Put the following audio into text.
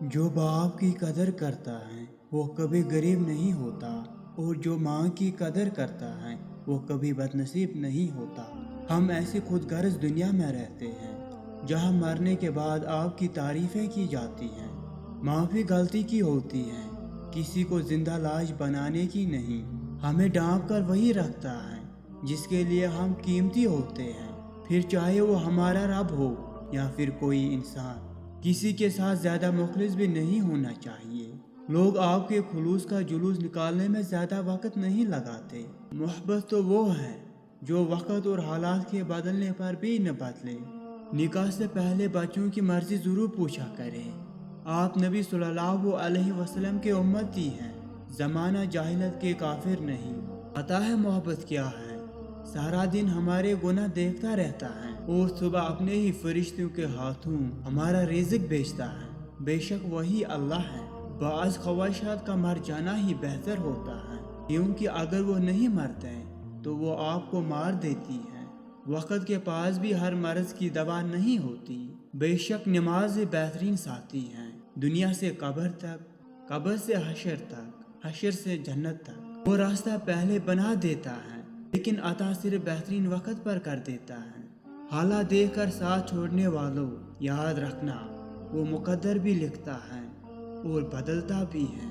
جو باپ کی قدر کرتا ہے وہ کبھی غریب نہیں ہوتا، اور جو ماں کی قدر کرتا ہے وہ کبھی بدنصیب نہیں ہوتا۔ ہم ایسی خود غرض دنیا میں رہتے ہیں جہاں مرنے کے بعد آپ کی تعریفیں کی جاتی ہیں، معافی غلطی کی ہوتی ہے، کسی کو زندہ لاش بنانے کی نہیں۔ ہمیں ڈانپ کر وہی رکھتا ہے جس کے لیے ہم قیمتی ہوتے ہیں، پھر چاہے وہ ہمارا رب ہو یا پھر کوئی انسان۔ کسی کے ساتھ زیادہ مخلص بھی نہیں ہونا چاہیے۔ لوگ آپ کے خلوص کا جلوس نکالنے میں زیادہ وقت نہیں لگاتے۔ محبت تو وہ ہے جو وقت اور حالات کے بدلنے پر بھی نہ بدلے۔ نکاح سے پہلے بچوں کی مرضی ضرور پوچھا کریں۔ آپ نبی صلی اللہ علیہ وسلم کے امتی ہیں، زمانہ جاہلیت کے کافر نہیں۔ پتہ ہے محبت کیا ہے؟ سارا دن ہمارے گناہ دیکھتا رہتا ہے اور صبح اپنے ہی فرشتوں کے ہاتھوں ہمارا رزق بیچتا ہے۔ بے شک وہی اللہ ہے۔ بعض خواہشات کا مر جانا ہی بہتر ہوتا ہے، کیونکہ اگر وہ نہیں مرتے تو وہ آپ کو مار دیتی ہے۔ وقت کے پاس بھی ہر مرض کی دوا نہیں ہوتی۔ بے شک نماز بہترین ساتھی ہے، دنیا سے قبر تک، قبر سے حشر تک، حشر سے جنت تک۔ وہ راستہ پہلے بنا دیتا ہے لیکن عطا صرف بہترین وقت پر کر دیتا ہے۔ حالات دیکھ کر ساتھ چھوڑنے والوں یاد رکھنا، وہ مقدر بھی لکھتا ہے اور بدلتا بھی ہے۔